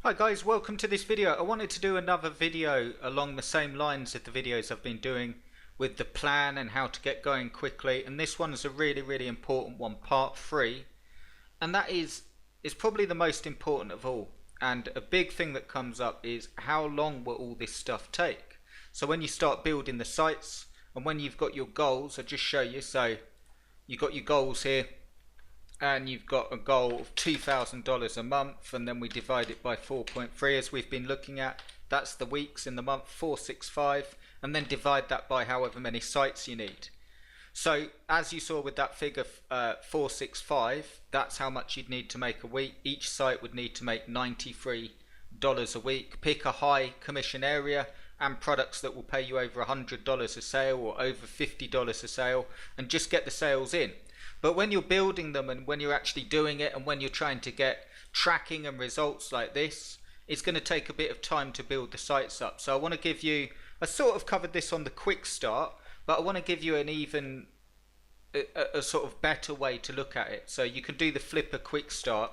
Hi guys, welcome to this video. I wanted to do another video along the same lines of the videos I've been doing with the plan and how to get going quickly, and this one is a really important one, part 3, and that is probably the most important of all. And a big thing that comes up is how long will all this stuff take. So when you start building the sites and when you've got your goals, I'll just show you. So you've got your goals here, and you've got a goal of $2,000 a month, and then we divide it by 4.3 as we've been looking at. That's the weeks in the month, 465, and then divide that by however many sites you need. So as you saw with that figure 465, that's how much you'd need to make a week. Each site would need to make $93 a week. Pick a high commission area and products that will pay you over $100 a sale or over $50 a sale, and just get the sales in. But when you're building them and when you're actually doing it and when you're trying to get tracking and results like this, it's going to take a bit of time to build the sites up. So I want to give you, I sort of covered this on the quick start, but I want to give you an even, a sort of better way to look at it. So you can do the flipper quick start.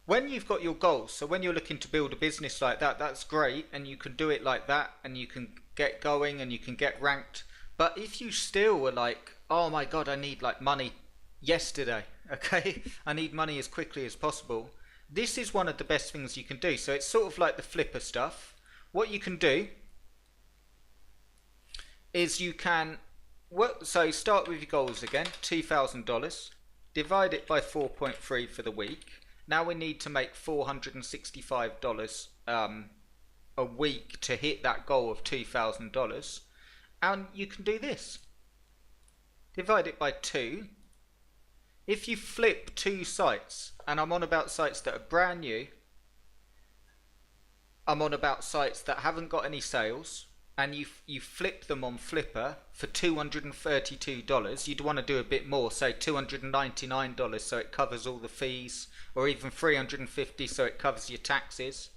When you've got your goals, so when you're looking to build a business like that, that's great, and you can do it like that and you can get going and you can get ranked. But if you still were like, oh my god, I need like money yesterday, okay? I need money as quickly as possible. This is one of the best things you can do. So it's sort of like the flipper stuff. What you can do is you can work, so start with your goals again, $2,000, divide it by 4.3 for the week. Now we need to make $465 a week to hit that goal of $2,000. And you can do this. Divide it by 2. If you flip 2 sites, and I'm on about sites that are brand new, I'm on about sites that haven't got any sales, and you flip them on Flipper for $232, you'd want to do a bit more, say $299 so it covers all the fees, or even $350 so it covers your taxes.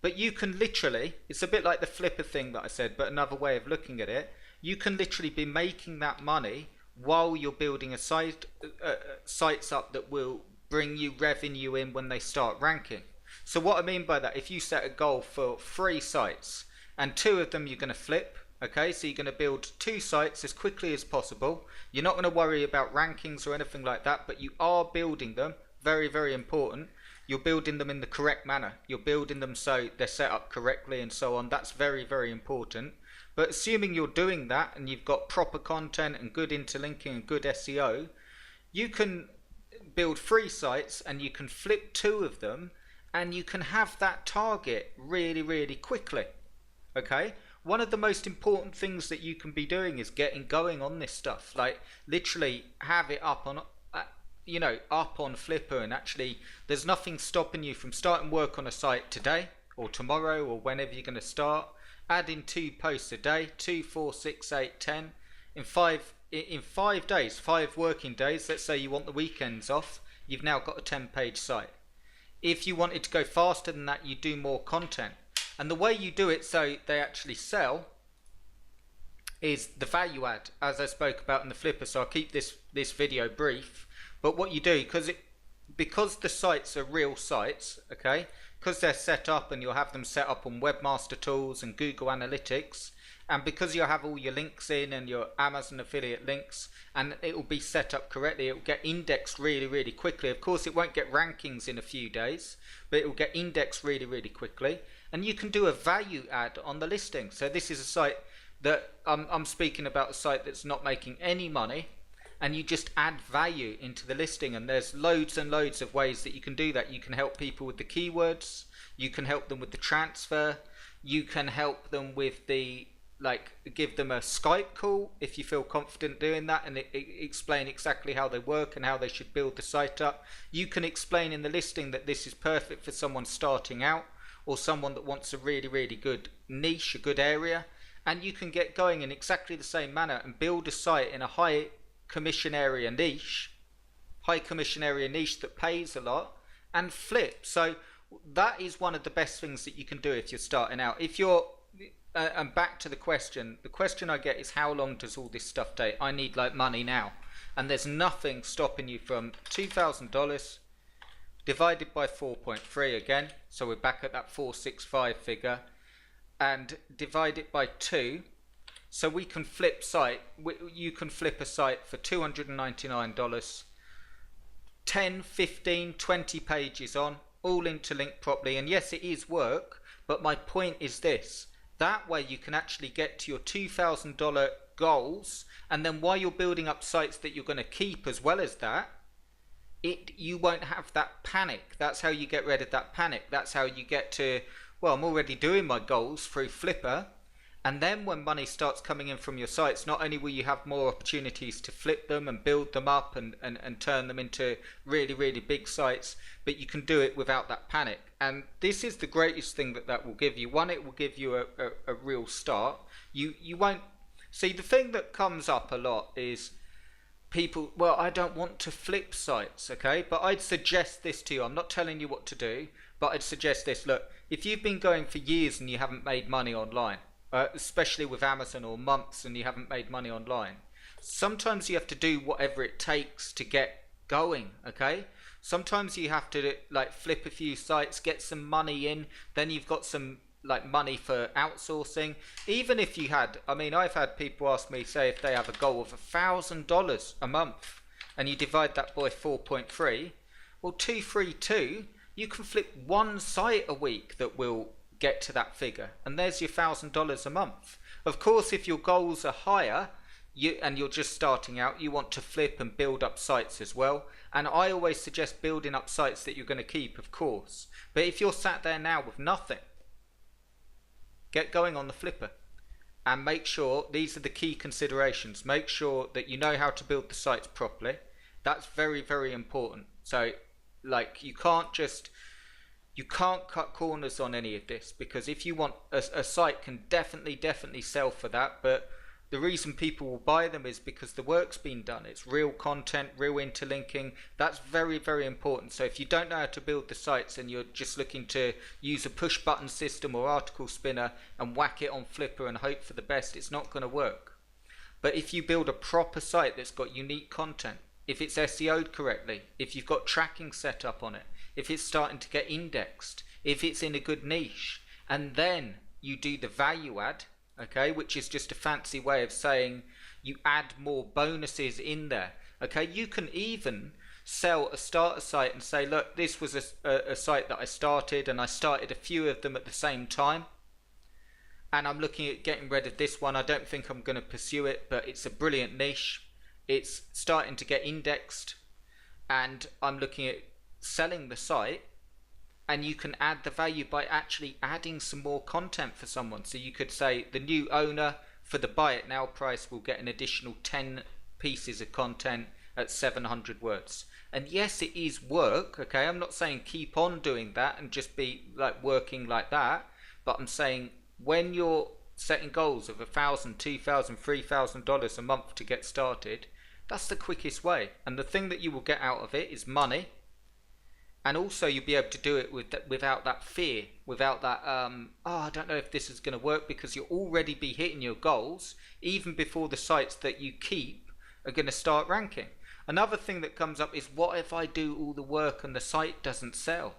But you can literally, it's a bit like the flipper thing that I said, but another way of looking at it, you can literally be making that money while you're building a site, sites up that will bring you revenue in when they start ranking. So what I mean by that, if you set a goal for 3 sites and 2 of them you're going to flip, okay, so you're going to build 2 sites as quickly as possible. You're not going to worry about rankings or anything like that, but you are building them, very important. You're building them in the correct manner. You're building them so they're set up correctly and so on. That's very important. But assuming you're doing that and you've got proper content and good interlinking and good SEO, you can build 3 sites and you can flip 2 of them and you can have that target really quickly. Okay? One of the most important things that you can be doing is getting going on this stuff. Like literally have it up on up on Flipper, and actually there's nothing stopping you from starting work on a site today or tomorrow or whenever you're going to start. Add in 2 posts a day, 2, 4, 6, 8, 10. In 5 days, 5 working days, let's say you want the weekends off, you've now got a 10-page site. If you wanted to go faster than that, you do more content. And the way you do it so they actually sell is the value add, as I spoke about in the flipper. So I'll keep this video brief. But what you do, because the sites are real sites, okay, because they're set up and you'll have them set up on Webmaster Tools and Google Analytics, and because you have all your links in and your Amazon affiliate links, and it will be set up correctly, it will get indexed really quickly. Of course, it won't get rankings in a few days, but it will get indexed really quickly. And you can do a value add on the listing. So this is a site that I'm speaking about, a site that's not making any money, and you just add value into the listing, and there's loads and loads of ways that you can do that. You can help people with the keywords, you can help them with the transfer, you can help them with the, like, give them a Skype call if you feel confident doing that, and explain exactly how they work and how they should build the site up. You can explain in the listing that this is perfect for someone starting out or someone that wants a really good niche, a good area, and you can get going in exactly the same manner and build a site in a high commission area niche that pays a lot, and flip. So that is one of the best things that you can do if you're starting out. If you're and back to the question I get is, how long does all this stuff take? I need like money now, and there's nothing stopping you from $2,000 divided by 4.3 again, so we're back at that 465 figure, and divide it by 2, so we can flip site. You can flip a site for $299, 10, 15, 20 pages on, all interlinked properly. And yes, it is work, but my point is this: that way you can actually get to your $2,000 goals, and then while you're building up sites that you're going to keep as well as that, you won't have that panic. That's how you get rid of that panic. That's how you get to, well, I'm already doing my goals through Flipper. And then when money starts coming in from your sites, not only will you have more opportunities to flip them and build them up and turn them into really, really big sites, but you can do it without that panic. And this is the greatest thing that will give you. One, it will give you a real start. You won't see, the thing that comes up a lot is people, well, I don't want to flip sites, okay? But I'd suggest this to you. I'm not telling you what to do, but I'd suggest this. Look, if you've been going for years and you haven't made money online, especially with Amazon, or months and you haven't made money online, sometimes you have to do whatever it takes to get going, okay? Sometimes you have to like flip a few sites, get some money in, then you've got some like money for outsourcing. Even if you had, I mean, I've had people ask me, say if they have a goal of $1,000 a month and you divide that by 4.3, well, 232, you can flip one site a week that will get to that figure, and there's your $1,000 a month. Of course, if your goals are higher and you're just starting out, you want to flip and build up sites as well. And I always suggest building up sites that you're going to keep, of course. But if you're sat there now with nothing, get going on the Flipper and make sure, these are the key considerations, make sure that you know how to build the sites properly. That's very, very important. So like, you can't cut corners on any of this, because if you want a site can definitely sell for that, but the reason people will buy them is because the work's been done. It's real content, real interlinking. That's very, very important. So if you don't know how to build the sites and you're just looking to use a push button system or article spinner and whack it on Flipper and hope for the best, it's not going to work. But if you build a proper site that's got unique content, if it's SEO'd correctly, if you've got tracking set up on it, if it's starting to get indexed, if it's in a good niche, and then you do the value add, okay, which is just a fancy way of saying you add more bonuses in there, okay? You can even sell a starter site and say, look, this was a site that I started, and I started a few of them at the same time, and I'm looking at getting rid of this one. I don't think I'm going to pursue it, but it's a brilliant niche. It's starting to get indexed, and I'm looking at selling the site. And you can add the value by actually adding some more content for someone. So you could say the new owner for the buy it now price will get an additional 10 pieces of content at 700 words. And yes, it is work, okay? I'm not saying keep on doing that and just be like working like that, but I'm saying when you're setting goals of $1,000, $2,000, $3,000 a month to get started, that's the quickest way. And the thing that you will get out of it is money. And also you'll be able to do it without that fear, without that, oh, I don't know if this is going to work, because you'll already be hitting your goals even before the sites that you keep are going to start ranking. Another thing that comes up is, what if I do all the work and the site doesn't sell?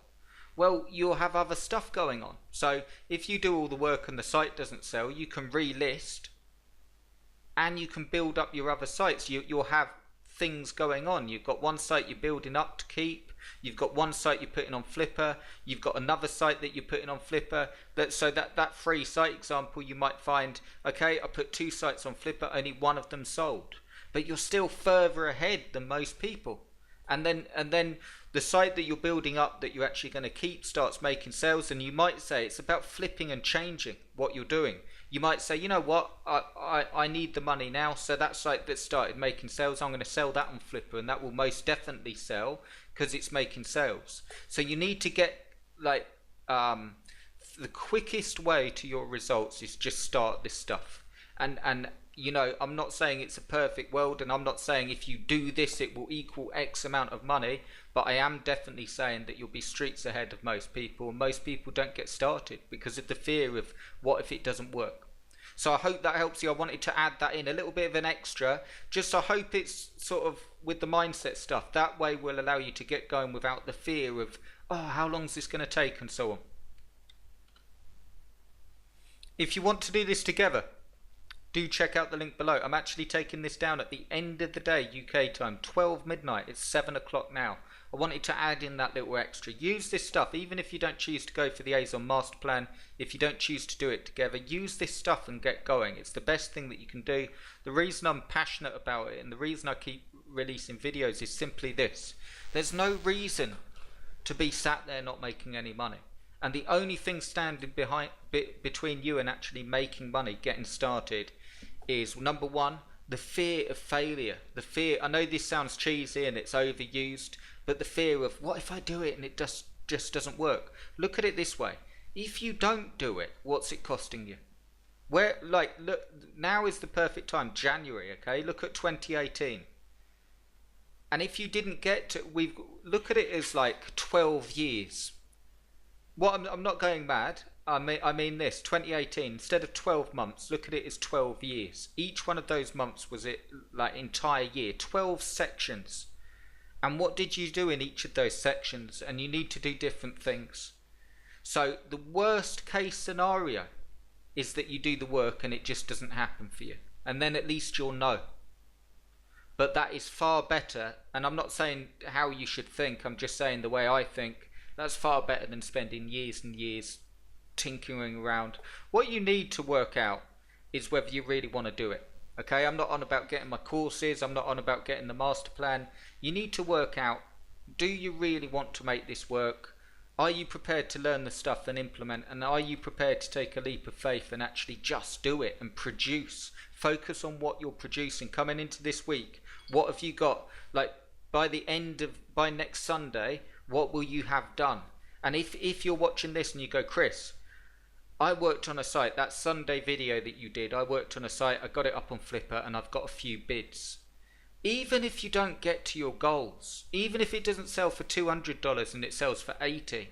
Well, you'll have other stuff going on. So if you do all the work and the site doesn't sell, you can relist and you can build up your other sites. You'll have things going on. You've got one site you're building up to keep. You've got one site you're putting on Flipper. You've got another site that you're putting on Flipper. So that free site example, you might find, okay, I put 2 sites on Flipper, only one of them sold. But you're still further ahead than most people. And then the site that you're building up that you're actually going to keep starts making sales, and you might say it's about flipping and changing what you're doing. You might say, you know what, I need the money now, so that site that started making sales, I'm going to sell that on Flipper, and that will most definitely sell because it's making sales. So you need to get like the quickest way to your results is just start this stuff. And you know, I'm not saying it's a perfect world, and I'm not saying if you do this it will equal X amount of money, but I am definitely saying that you'll be streets ahead of most people. Most people don't get started because of the fear of what if it doesn't work. So I hope that helps you. I wanted to add that in, a little bit of an extra. Just I hope it's sort of with the mindset stuff. That way will allow you to get going without the fear of, oh, how long is this going to take, and so on. If you want to do this together, do check out the link below. I'm actually taking this down at the end of the day, UK time, 12 midnight. It's 7 o'clock now. I wanted to add in that little extra. Use this stuff, even if you don't choose to go for the ASON master plan, if you don't choose to do it together, use this stuff and get going. It's the best thing that you can do. The reason I'm passionate about it and the reason I keep releasing videos is simply this. There's no reason to be sat there not making any money. And the only thing standing between you and actually making money, getting started, is number one, the fear of failure. The fear, I know this sounds cheesy and it's overused, but the fear of, what if I do it and it just doesn't work? Look at it this way. If you don't do it, what's it costing you? Look, now is the perfect time, January, okay? Look at 2018. And if you didn't get to, look at it as like 12 years. I'm not going mad. I mean this, 2018, instead of 12 months, look at it as 12 years. Each one of those months was it like entire year, 12 sections. And what did you do in each of those sections? And you need to do different things. So the worst case scenario is that you do the work and it just doesn't happen for you. And then at least you'll know. But that is far better. And I'm not saying how you should think. I'm just saying the way I think. That's far better than spending years and years tinkering around. What you need to work out is whether you really want to do it. Okay, I'm not on about getting my courses, I'm not on about getting the master plan. You need to work out, do you really want to make this work? Are you prepared to learn the stuff and implement? And are you prepared to take a leap of faith and actually just do it and produce? Focus on what you're producing. Coming into this week, what have you got? Like by next Sunday, what will you have done? And if you're watching this and you go, Chris, I worked on a site, that Sunday video that you did, I worked on a site, I got it up on Flipper and I've got a few bids. Even if you don't get to your goals, even if it doesn't sell for $200 and it sells for $80,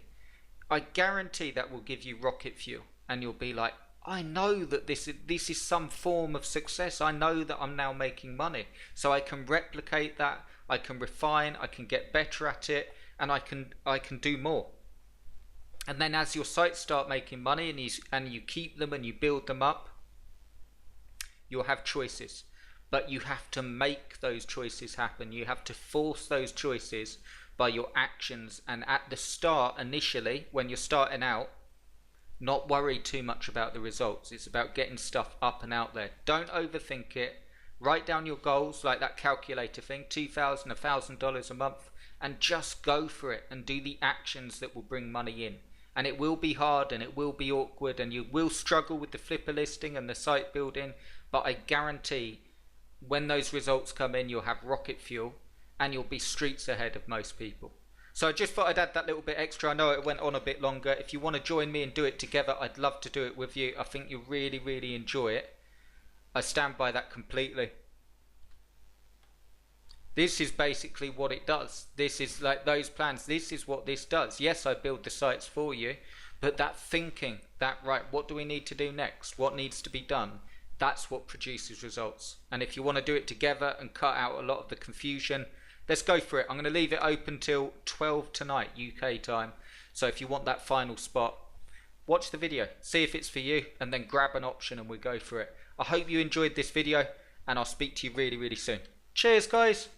I guarantee that will give you rocket fuel and you'll be like, I know that this is some form of success. I know that I'm now making money. So I can replicate that, I can refine, I can get better at it, and I can do more. And then as your sites start making money and you keep them and you build them up, you'll have choices. But you have to make those choices happen. You have to force those choices by your actions. And at the start, initially, when you're starting out, not worry too much about the results. It's about getting stuff up and out there. Don't overthink it. Write down your goals, like that calculator thing, $2,000, $1,000 a month, and just go for it and do the actions that will bring money in. And it will be hard and it will be awkward and you will struggle with the Flipper listing and the site building, but I guarantee when those results come in, you'll have rocket fuel and you'll be streets ahead of most people. So I just thought I'd add that little bit extra. I know it went on a bit longer. If you want to join me and do it together, I'd love to do it with you. I think you'll really, really enjoy it. I stand by that completely. This is basically what it does. This is like those plans. This is what this does. Yes, I build the sites for you, but that thinking, that right, what do we need to do next? What needs to be done? That's what produces results. And if you want to do it together and cut out a lot of the confusion, let's go for it. I'm going to leave it open till 12 tonight, UK time. So if you want that final spot, watch the video, see if it's for you, and then grab an option and we go for it. I hope you enjoyed this video, and I'll speak to you really, really soon. Cheers, guys.